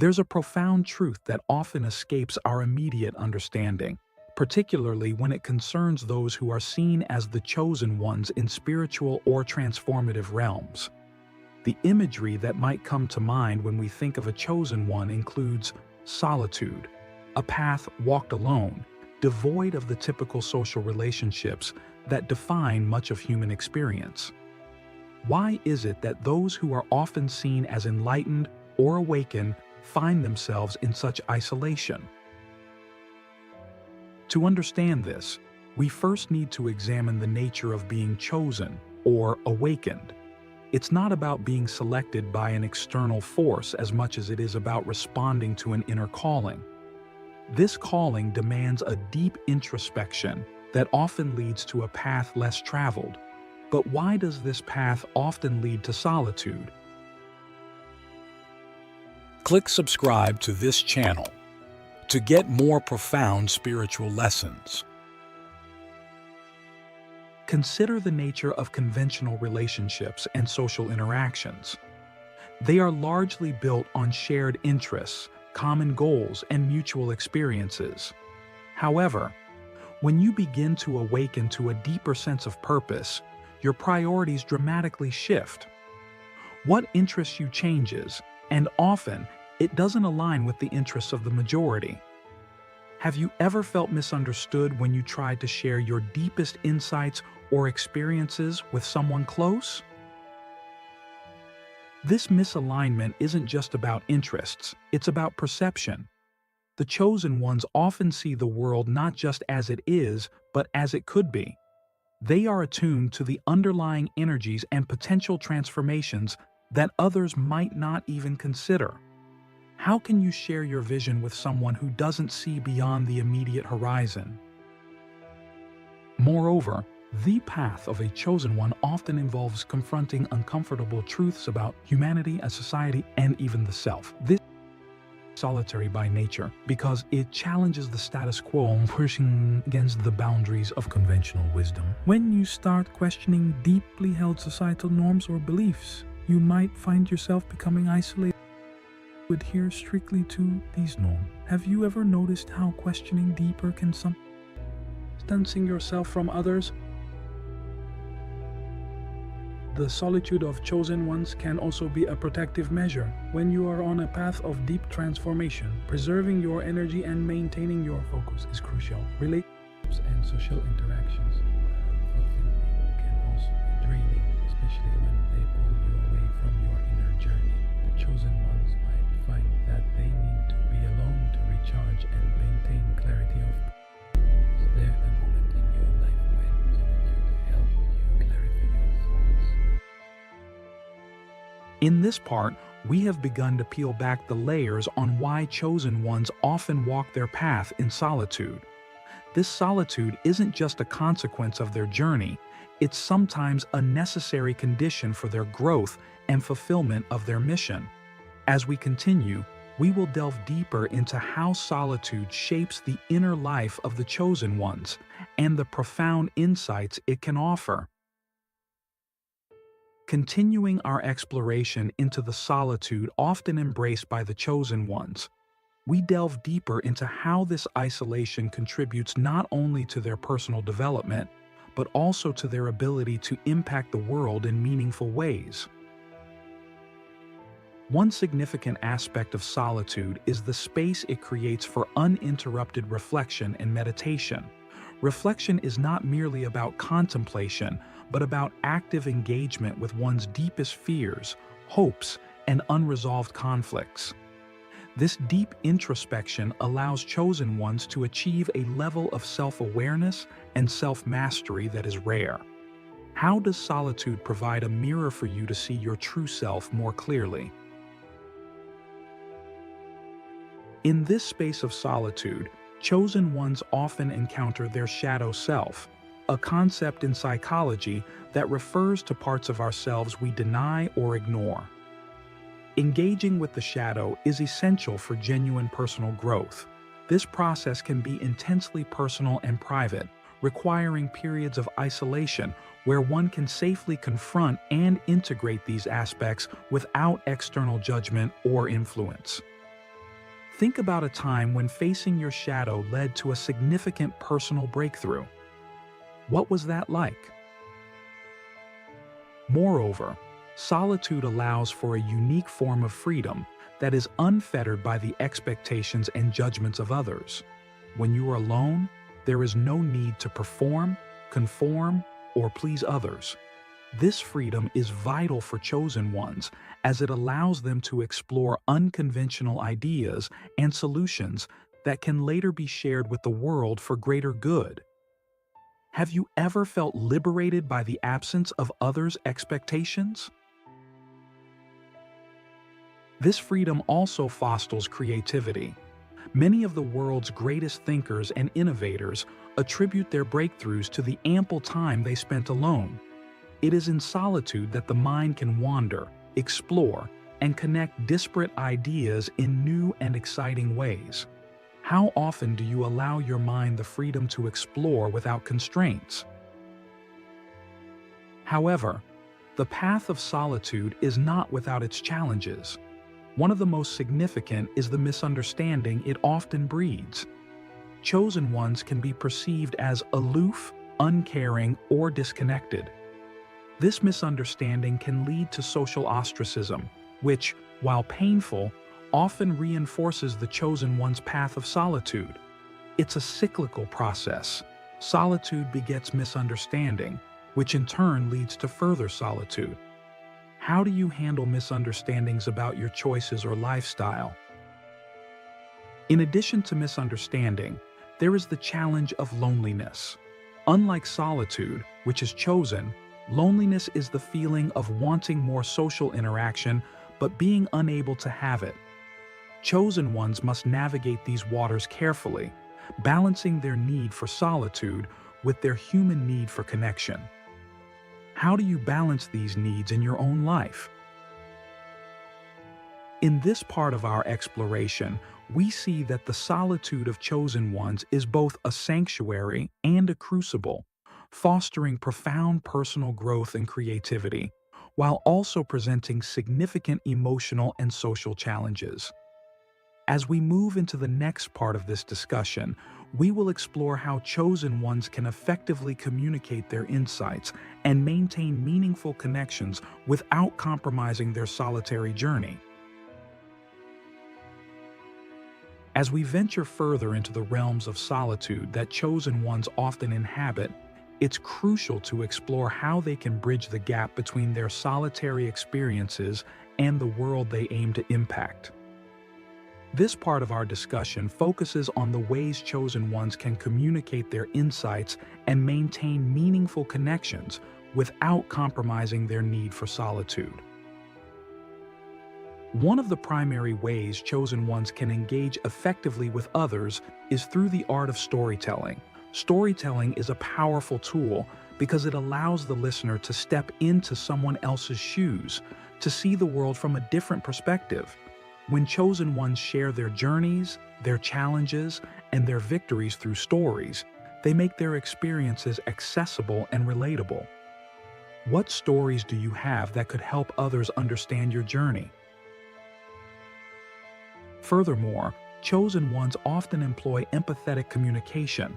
There's a profound truth that often escapes our immediate understanding, particularly when it concerns those who are seen as the chosen ones in spiritual or transformative realms. The imagery that might come to mind when we think of a chosen one includes solitude, a path walked alone, devoid of the typical social relationships that define much of human experience. Why is it that those who are often seen as enlightened or awakened find themselves in such isolation? To understand this, we first need to examine the nature of being chosen or awakened. It's not about being selected by an external force as much as it is about responding to an inner calling. This calling demands a deep introspection that often leads to a path less traveled. But why does this path often lead to solitude? Click subscribe to this channel to get more profound spiritual lessons. Consider the nature of conventional relationships and social interactions. They are largely built on shared interests, common goals, and mutual experiences. However, when you begin to awaken to a deeper sense of purpose, your priorities dramatically shift. What interests you changes, and often it doesn't align with the interests of the majority. Have you ever felt misunderstood when you tried to share your deepest insights or experiences with someone close? This misalignment isn't just about interests, it's about perception. The chosen ones often see the world not just as it is, but as it could be. They are attuned to the underlying energies and potential transformations that others might not even consider. How can you share your vision with someone who doesn't see beyond the immediate horizon? Moreover, the path of a chosen one often involves confronting uncomfortable truths about humanity, a society, and even the self. This is solitary by nature because it challenges the status quo, pushing against the boundaries of conventional wisdom. When you start questioning deeply held societal norms or beliefs, you might find yourself becoming isolated. Adhere strictly to these norms. Have you ever noticed how questioning deeper can distancing yourself from others? The solitude of chosen ones can also be a protective measure. When you are on a path of deep transformation, preserving your energy and maintaining your focus is crucial. Relationships and social interactions can also be draining, especially when they pull you away from your inner journey. The chosen ones might find that they need to be alone to recharge and maintain clarity of purpose. Is there a moment in your life when solitude helped you clarify your thoughts? In this part, we have begun to peel back the layers on why chosen ones often walk their path in solitude. This solitude isn't just a consequence of their journey, it's sometimes a necessary condition for their growth and fulfillment of their mission. As we continue, we will delve deeper into how solitude shapes the inner life of the chosen ones and the profound insights it can offer. Continuing our exploration into the solitude often embraced by the chosen ones, we delve deeper into how this isolation contributes not only to their personal development, but also to their ability to impact the world in meaningful ways. One significant aspect of solitude is the space it creates for uninterrupted reflection and meditation. Reflection is not merely about contemplation, but about active engagement with one's deepest fears, hopes, and unresolved conflicts. This deep introspection allows chosen ones to achieve a level of self-awareness and self-mastery that is rare. How does solitude provide a mirror for you to see your true self more clearly? In this space of solitude, chosen ones often encounter their shadow self, a concept in psychology that refers to parts of ourselves we deny or ignore. Engaging with the shadow is essential for genuine personal growth. This process can be intensely personal and private, requiring periods of isolation where one can safely confront and integrate these aspects without external judgment or influence. Think about a time when facing your shadow led to a significant personal breakthrough. What was that like? Moreover, solitude allows for a unique form of freedom that is unfettered by the expectations and judgments of others. When you are alone, there is no need to perform, conform, or please others. This freedom is vital for chosen ones as it allows them to explore unconventional ideas and solutions that can later be shared with the world for greater good. Have you ever felt liberated by the absence of others' expectations? This freedom also fosters creativity. Many of the world's greatest thinkers and innovators attribute their breakthroughs to the ample time they spent alone. It is in solitude that the mind can wander, explore, and connect disparate ideas in new and exciting ways. How often do you allow your mind the freedom to explore without constraints? However, the path of solitude is not without its challenges. One of the most significant is the misunderstanding it often breeds. Chosen ones can be perceived as aloof, uncaring, or disconnected. This misunderstanding can lead to social ostracism, which, while painful, often reinforces the chosen one's path of solitude. It's a cyclical process. Solitude begets misunderstanding, which in turn leads to further solitude. How do you handle misunderstandings about your choices or lifestyle? In addition to misunderstanding, there is the challenge of loneliness. Unlike solitude, which is chosen, loneliness is the feeling of wanting more social interaction but being unable to have it. Chosen ones must navigate these waters carefully, balancing their need for solitude with their human need for connection. How do you balance these needs in your own life? In this part of our exploration, we see that the solitude of chosen ones is both a sanctuary and a crucible, fostering profound personal growth and creativity, while also presenting significant emotional and social challenges. As we move into the next part of this discussion, we will explore how chosen ones can effectively communicate their insights and maintain meaningful connections without compromising their solitary journey. As we venture further into the realms of solitude that chosen ones often inhabit, it's crucial to explore how they can bridge the gap between their solitary experiences and the world they aim to impact. This part of our discussion focuses on the ways chosen ones can communicate their insights and maintain meaningful connections without compromising their need for solitude. One of the primary ways chosen ones can engage effectively with others is through the art of storytelling. Storytelling is a powerful tool because it allows the listener to step into someone else's shoes, to see the world from a different perspective. When chosen ones share their journeys, their challenges, and their victories through stories, they make their experiences accessible and relatable. What stories do you have that could help others understand your journey? Furthermore, chosen ones often employ empathetic communication.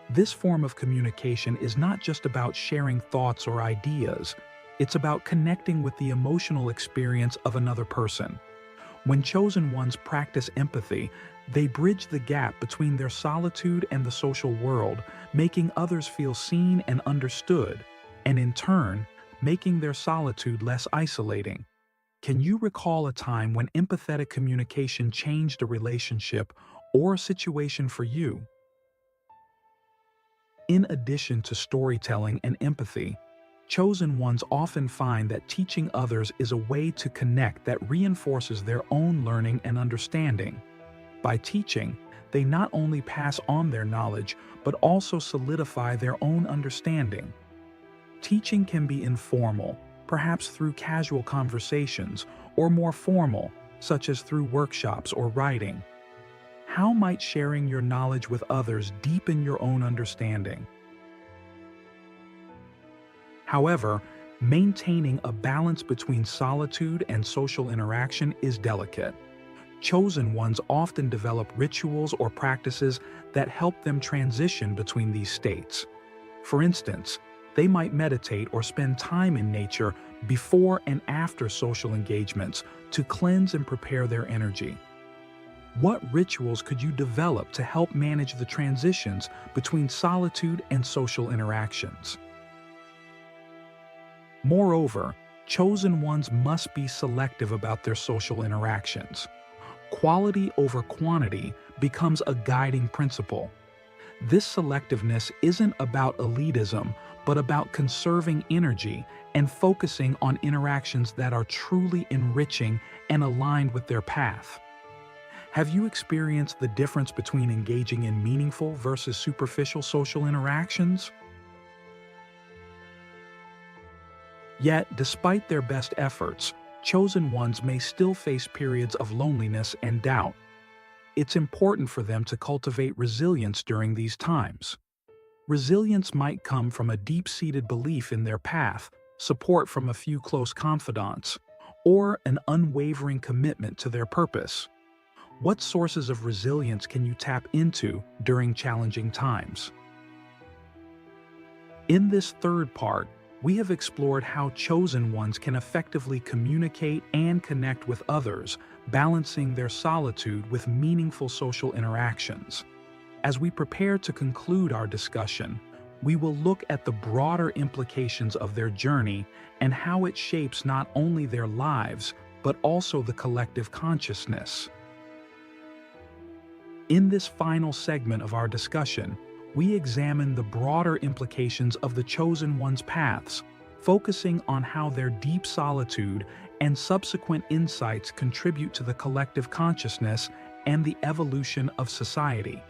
This form of communication is not just about sharing thoughts or ideas, it's about connecting with the emotional experience of another person. When chosen ones practice empathy, they bridge the gap between their solitude and the social world, making others feel seen and understood, and in turn, making their solitude less isolating. Can you recall a time when empathetic communication changed a relationship or a situation for you? In addition to storytelling and empathy, chosen ones often find that teaching others is a way to connect that reinforces their own learning and understanding. By teaching, they not only pass on their knowledge, but also solidify their own understanding. Teaching can be informal, perhaps through casual conversations, or more formal, such as through workshops or writing. How might sharing your knowledge with others deepen your own understanding? However, maintaining a balance between solitude and social interaction is delicate. Chosen ones often develop rituals or practices that help them transition between these states. For instance, they might meditate or spend time in nature before and after social engagements to cleanse and prepare their energy. What rituals could you develop to help manage the transitions between solitude and social interactions? Moreover, chosen ones must be selective about their social interactions. Quality over quantity becomes a guiding principle. This selectiveness isn't about elitism, but about conserving energy and focusing on interactions that are truly enriching and aligned with their path. Have you experienced the difference between engaging in meaningful versus superficial social interactions? Yet, despite their best efforts, chosen ones may still face periods of loneliness and doubt. It's important for them to cultivate resilience during these times. Resilience might come from a deep-seated belief in their path, support from a few close confidants, or an unwavering commitment to their purpose. What sources of resilience can you tap into during challenging times? In this third part, we have explored how chosen ones can effectively communicate and connect with others, balancing their solitude with meaningful social interactions. As we prepare to conclude our discussion, we will look at the broader implications of their journey and how it shapes not only their lives, but also the collective consciousness. In this final segment of our discussion, we examine the broader implications of the chosen one's paths, focusing on how their deep solitude and subsequent insights contribute to the collective consciousness and the evolution of society.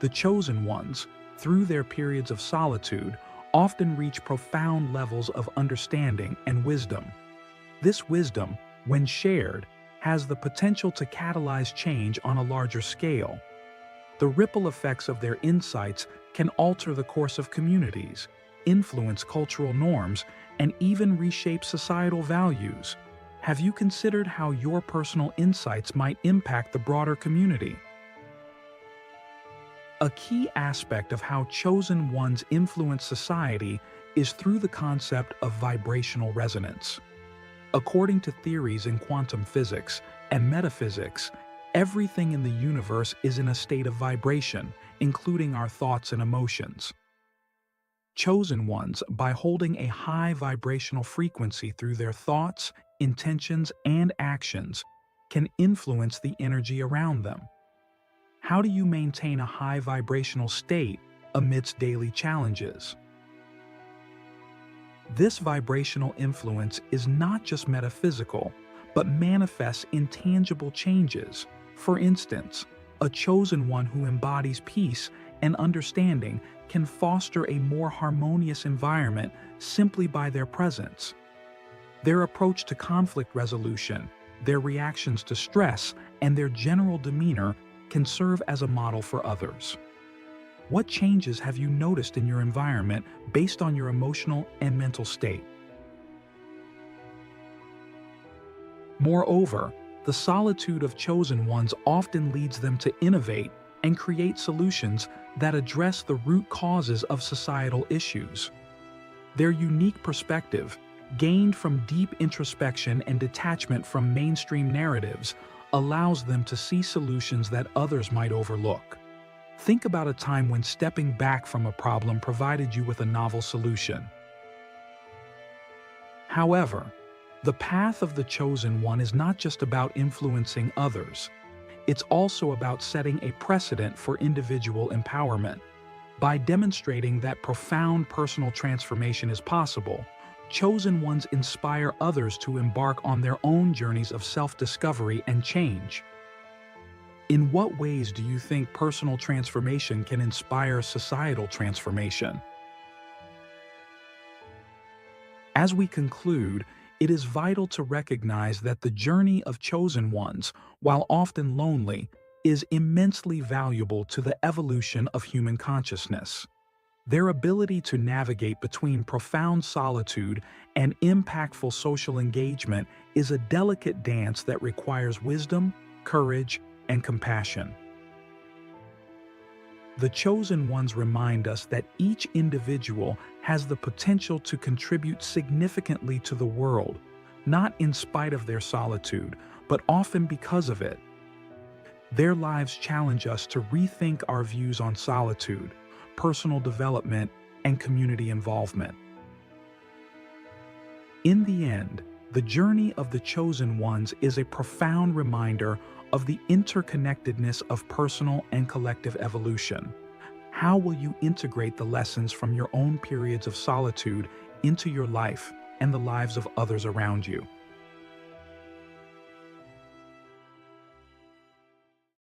The chosen ones, through their periods of solitude, often reach profound levels of understanding and wisdom. This wisdom, when shared, has the potential to catalyze change on a larger scale. The ripple effects of their insights can alter the course of communities, influence cultural norms, and even reshape societal values. Have you considered how your personal insights might impact the broader community? A key aspect of how chosen ones influence society is through the concept of vibrational resonance. According to theories in quantum physics and metaphysics, everything in the universe is in a state of vibration, including our thoughts and emotions. Chosen ones, by holding a high vibrational frequency through their thoughts, intentions, and actions, can influence the energy around them. How do you maintain a high vibrational state amidst daily challenges? This vibrational influence is not just metaphysical, but manifests in tangible changes. For instance, a chosen one who embodies peace and understanding can foster a more harmonious environment simply by their presence. Their approach to conflict resolution, their reactions to stress, and their general demeanor can serve as a model for others. What changes have you noticed in your environment based on your emotional and mental state? Moreover, the solitude of chosen ones often leads them to innovate and create solutions that address the root causes of societal issues. Their unique perspective, gained from deep introspection and detachment from mainstream narratives, allows them to see solutions that others might overlook. Think about a time when stepping back from a problem provided you with a novel solution. However, the path of the chosen one is not just about influencing others. It's also about setting a precedent for individual empowerment. By demonstrating that profound personal transformation is possible, chosen ones inspire others to embark on their own journeys of self-discovery and change. In what ways do you think personal transformation can inspire societal transformation? As we conclude, it is vital to recognize that the journey of chosen ones, while often lonely, is immensely valuable to the evolution of human consciousness. Their ability to navigate between profound solitude and impactful social engagement is a delicate dance that requires wisdom, courage, and compassion. The chosen ones remind us that each individual has the potential to contribute significantly to the world, not in spite of their solitude, but often because of it. Their lives challenge us to rethink our views on solitude, personal development, and community involvement. In the end, the journey of the chosen ones is a profound reminder of the interconnectedness of personal and collective evolution. How will you integrate the lessons from your own periods of solitude into your life and the lives of others around you?